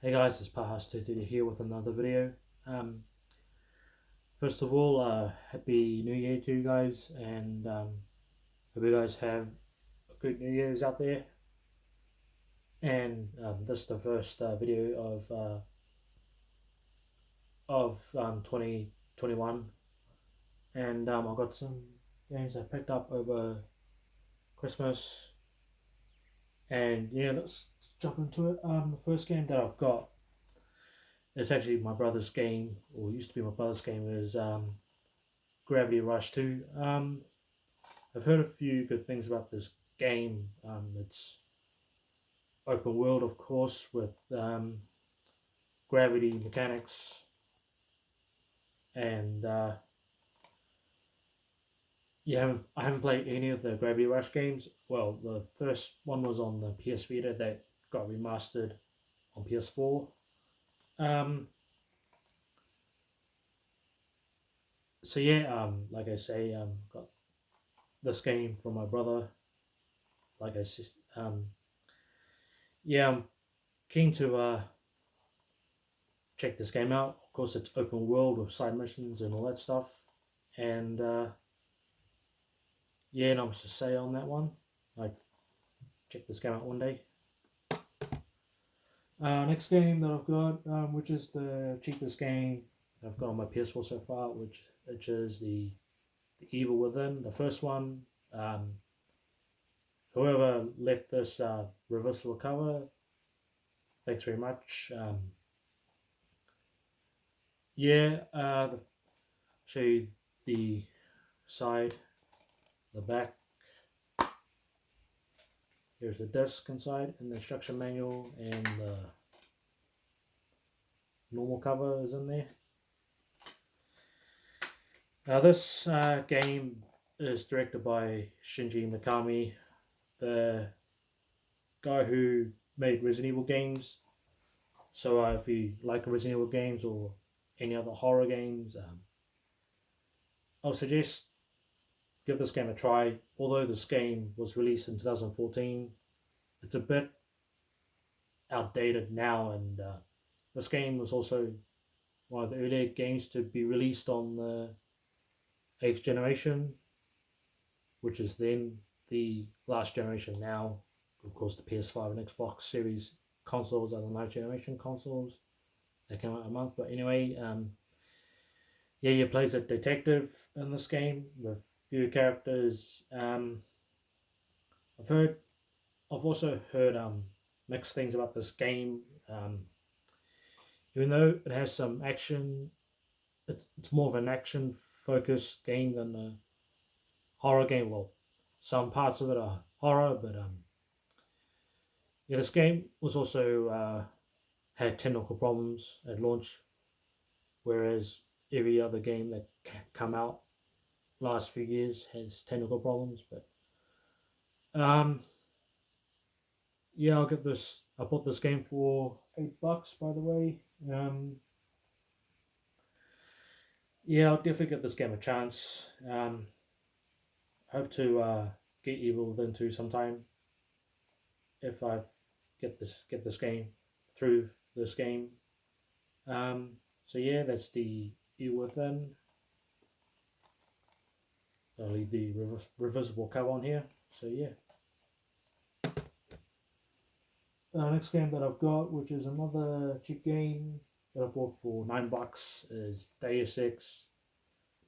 Hey guys, it's Pahas230 here with another video. Um, First of all, Happy New Year to you guys, and hope you guys have a good New Year's out there. And this is the first video of 2021, and I got some games I picked up over Christmas, and yeah, let's jump into it. The first game that I've got, it's actually my brother's game, or used to be my brother's game, is Gravity Rush 2. I've heard a few good things about this game. It's open world, of course, with gravity mechanics, and I haven't played any of the Gravity Rush games. Well, the first one was on the PS Vita that got remastered on PS4. Um, so yeah, like I say, got this game from my brother. Like I said, yeah, I'm keen to check this game out. Of course, it's open world with side missions and all that stuff. And yeah, not much to say on that one. Like, check this game out one day. Next game that I've got, which is the cheapest game I've got on my PS4 so far, which is the Evil Within, the first one. Whoever left this reversible cover, thanks very much. Yeah, show you the side, the back. Here's the disc inside and the instruction manual, and the normal cover is in there. Now this game is directed by Shinji Mikami, the guy who made Resident Evil games. So if you like Resident Evil games or any other horror games, I'll suggest give this game a try. Although this game was released in 2014, it's a bit outdated now, and this game was also one of the earlier games to be released on the 8th generation, which is then the last generation now. Of course, the PS5 and Xbox Series consoles are the 9th generation consoles. They came out a month, but anyway, yeah, you play as a detective in this game with few characters. I've also heard mixed things about this game. Even though it has some action, it's more of an action focused game than a horror game. Well, some parts of it are horror, but yeah, this game was also had technical problems at launch, whereas every other game that come out last few years has technical problems. But yeah, I'll get this. I bought this game for $8, by the way. Yeah, I'll definitely give this game a chance. Hope to get Evil Within 2 sometime if I get this game through this game. So yeah, that's the Evil Within. I'll leave the reversible cover on here. So yeah. Next game that I've got, which is another cheap game that I bought for $9, is Deus Ex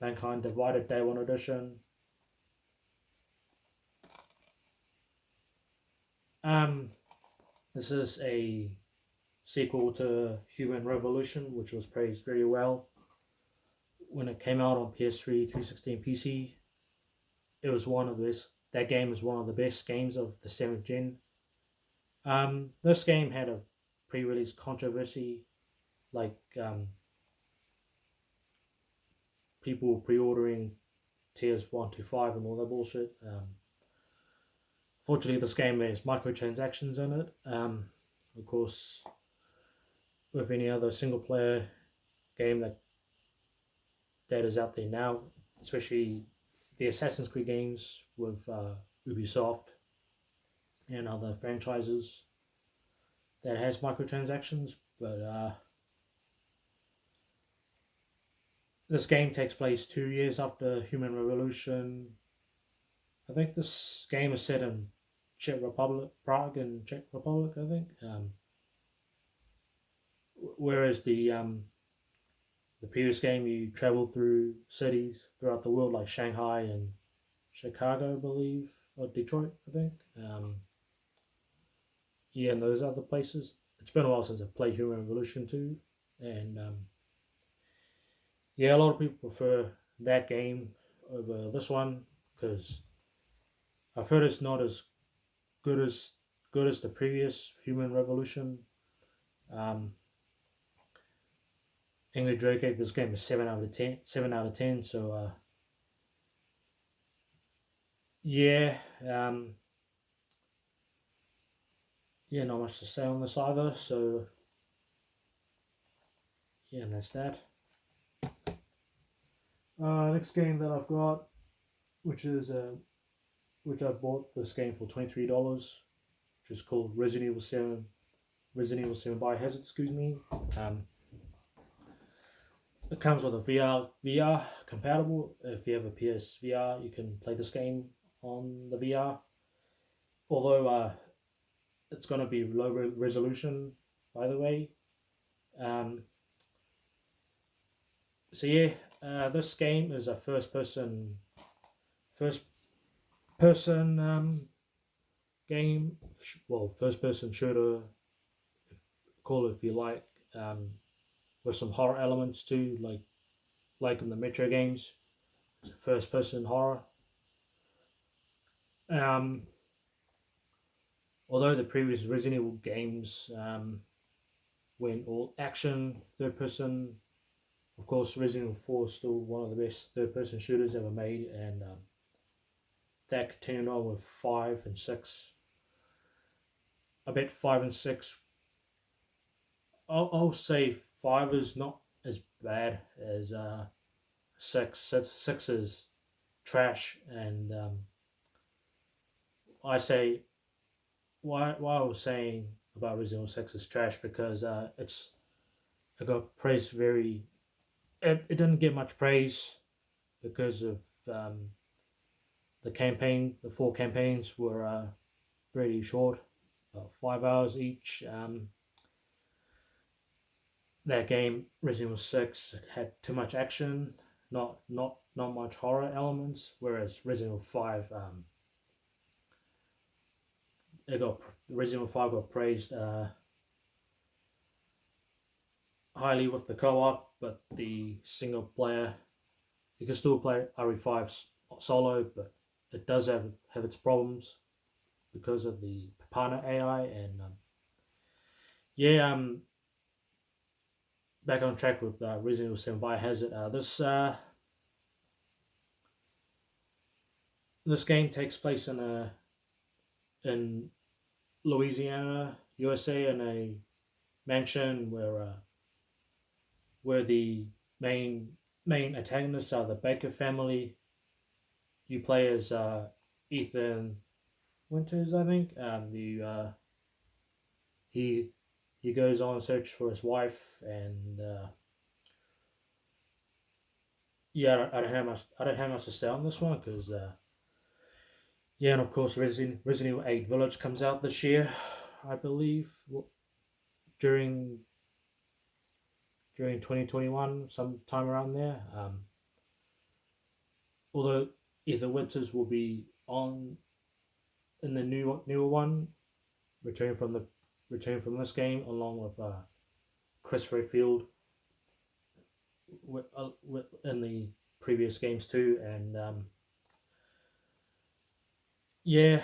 Mankind Divided Day 1 Edition. This is a sequel to Human Revolution, which was praised very well when it came out on PS3, 360, and PC. It was one of the best. That game is one of the best games of the 7th gen. This game had a pre-release controversy, like people pre-ordering tiers 1 to 5 and all that bullshit. Fortunately, this game has microtransactions in it. Of course, with any other single-player game that is out there now, especially the Assassin's Creed games with Ubisoft and other franchises that has microtransactions. But this game takes place 2 years after Human Revolution. I think this game is set in Czech Republic, Prague and Czech Republic. I think. Whereas the previous game, you travel through cities throughout the world, like Shanghai and Chicago, I believe, or Detroit, I think. Yeah, and those other places. It's been a while since I played Human Revolution 2, and yeah, a lot of people prefer that game over this one because I've heard it's not as good as the previous Human Revolution. Um, Angry Joe gave this game a 7 out of 10. 7 out of 10. So yeah, yeah, not much to say on this either. So yeah, and that's that. Next game that I've got, which is which I bought this game for $23, which is called Resident Evil 7. Resident Evil 7 Biohazard, excuse me. Um, it comes with a VR compatible. If you have a PS VR, you can play this game on the VR. Although it's gonna be low resolution, by the way. Um, so yeah, this game is a first person game. Well, first person shooter, call it if you like, with some horror elements too, like in the Metro games. It's a first person horror. Um, Although the previous Resident Evil games went all action, third person. Of course, Resident Evil 4 is still one of the best third person shooters ever made, and that continued on with 5 and 6. I bet 5 and 6. I'll say 5 is not as bad as 6. 6 is trash, and I say why I was saying about Resident Evil 6 is trash because it got praised very. It didn't get much praise because of the campaign. The 4 campaigns were pretty short, about 5 hours each. That game, Resident Evil 6, had too much action, not much horror elements. Whereas Resident Evil 5, it got Resident Evil 5 got praised highly with the co-op, but the single player, you can still play RE5 solo, but it does have its problems because of the partner AI. And yeah, back on track with Resident Evil 7 Biohazard. This game takes place in Louisiana, USA, in a mansion where the main antagonists are the Baker family. You play as Ethan Winters, I think. He he goes on a search for his wife, and yeah, I don't have much to say on this one because yeah, and of course Resident Evil 8 Village comes out this year, I believe, during 2021, sometime around there. Although Ethan Winters will be on in the newer one, returning from this game along with Chris Redfield in the previous games too, and yeah.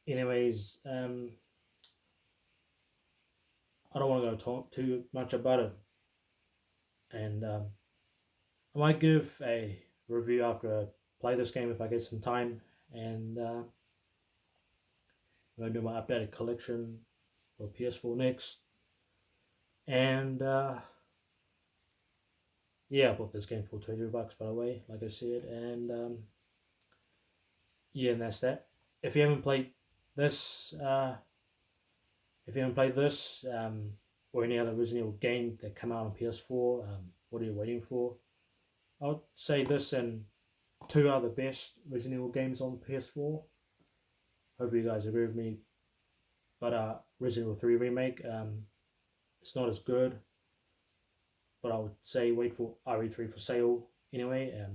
Anyways, I don't want to go talk too much about it, and I might give a review after I play this game if I get some time, and I'm gonna do my updated collection for PS4 next, and yeah, I bought this game for $20 by the way, like I said, and yeah, and that's that. If you haven't played this, if you haven't played this or any other Resident Evil game that come out on PS4, what are you waiting for? I would say this and two are the best Resident Evil games on PS4. Hopefully, you guys agree with me. But Resident Evil 3 Remake, it's not as good. But I would say wait for RE3 for sale anyway.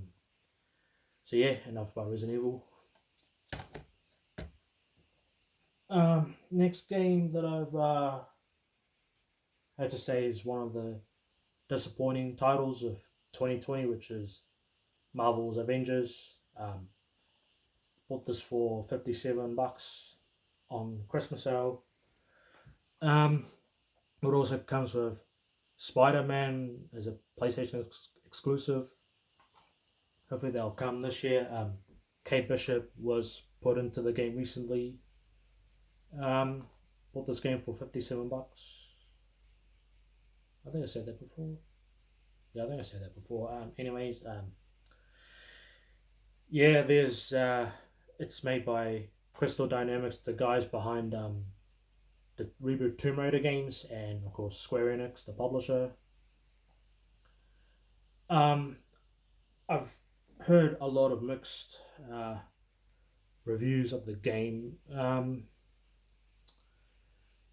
So yeah, enough about Resident Evil. Next game that I've had to say is one of the disappointing titles of 2020, which is Marvel's Avengers. Bought this for $57 on Christmas sale. It also comes with Spider-Man as a PlayStation exclusive. Hopefully they'll come this year. Kate Bishop was put into the game recently. Bought this game for $57. I think I said that before. Yeah, I think I said that before. Anyways, yeah, there's it's made by Crystal Dynamics, the guys behind the reboot Tomb Raider games, and of course Square Enix, the publisher. I've heard a lot of mixed reviews of the game.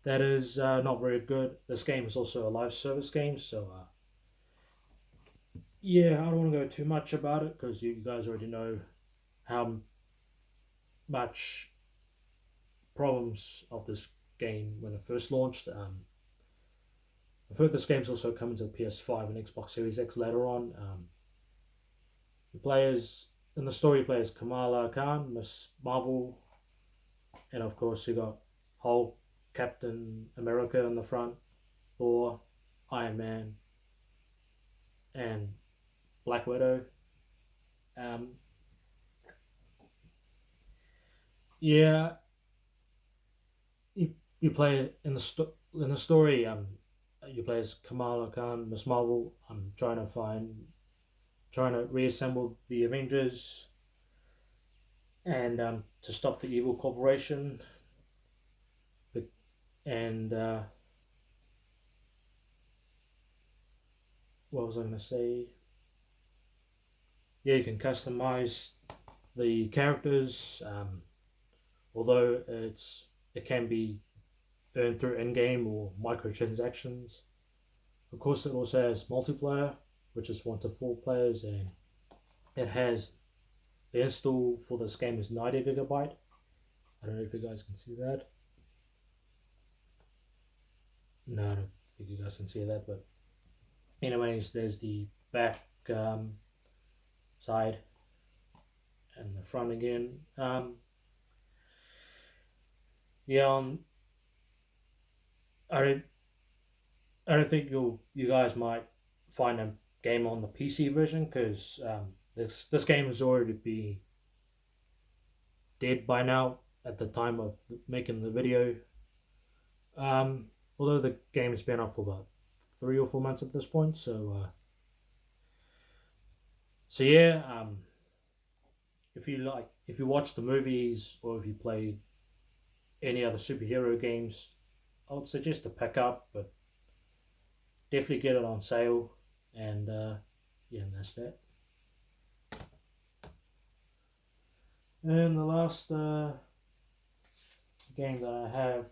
That is not very good. This game is also a live service game, so yeah, I don't want to go too much about it because you guys already know how much problems of this game when it first launched. I've heard this game's also coming to the PS5 and Xbox Series X later on. The players in the story, players Kamala Khan, Miss Marvel, and of course you got Hulk, Captain America in the front, Thor, Iron Man, and Black Widow. Um, yeah, you play in the story. You play as Kamala Khan, Miss Marvel. I'm trying to reassemble the Avengers, and to stop the evil corporation. But and what was I going to say? Yeah, you can customize the characters, although it can be earned through in-game or microtransactions. Of course, it also has multiplayer, which is 1 to 4 players, and it has the install for this game is 90 GB. I don't know if you guys can see that. No, I don't think you guys can see that, but anyways, there's the back side and the front again. Yeah, I don't I don't think you guys might find a game on the PC version because this game has already been dead by now at the time of making the video. Although the game has been out for about 3 or 4 months at this point, so yeah. If you watch the movies or if you play any other superhero games, I would suggest to pick up, but definitely get it on sale. And yeah, and that's that. And the last game that I have,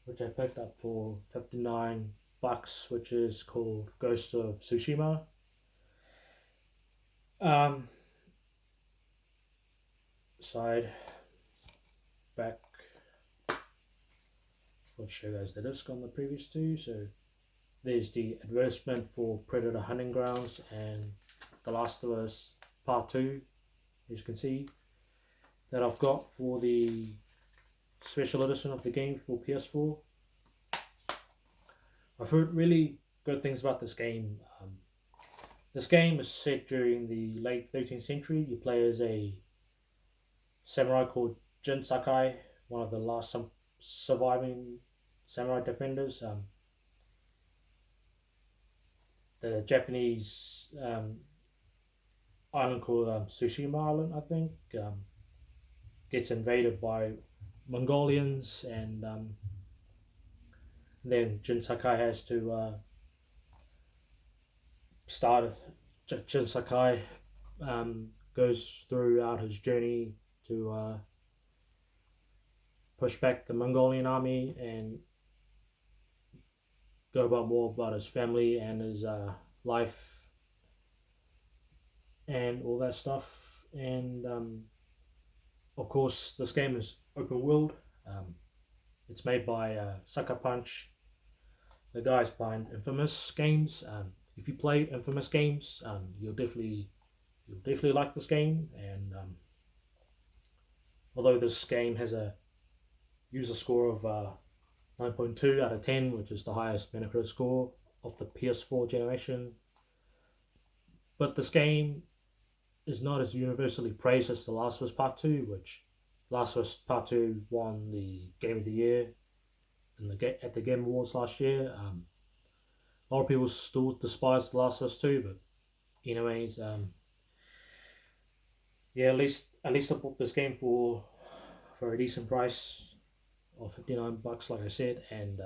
which I picked up for $59, which is called Ghost of Tsushima. Side, back. I'll show you guys the disc on the previous two. So there's the advertisement for Predator Hunting Grounds and The Last of Us Part 2, as you can see, that I've got for the special edition of the game for PS4. I've heard really good things about this game. This game is set during the late 13th century. You play as a samurai called Jin Sakai, one of the last surviving samurai defenders. The Japanese island called Tsushima Island, I think, gets invaded by Mongolians, and And then Jin Sakai has to start. Jin Sakai goes throughout his journey to push back the Mongolian army and go about more about his family and his life and all that stuff. And of course, this game is open world. It's made by Sucker Punch, the guys behind Infamous games. If you played Infamous games, you'll definitely like this game. And although this game has a user score of 9.2 out of 10, which is the highest Metacritic score of the PS4 generation, but this game is not as universally praised as The Last of Us Part 2, which Last of Us Part 2 won the Game of the Year at the Game Awards last year. A lot of people still despise The Last of Us 2, but anyways, yeah, at least I bought this game for a decent price of $59, like I said, and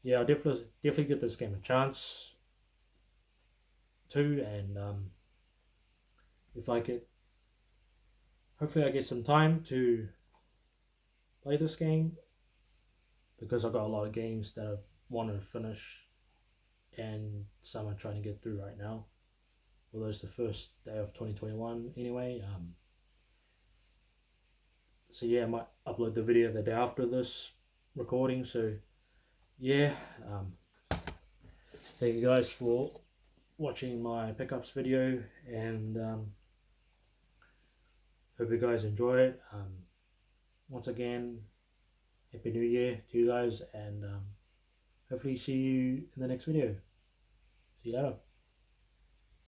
yeah, I definitely give this game a chance too, and if I get, hopefully I get some time to play this game, because I've got a lot of games that I've wanted to finish and some I'm trying to get through right now, although it's the first day of 2021 anyway. So yeah, I might upload the video the day after this recording. So yeah, thank you guys for watching my pickups video, and hope you guys enjoy it. Once again, Happy New Year to you guys, and hopefully see you in the next video. See you later.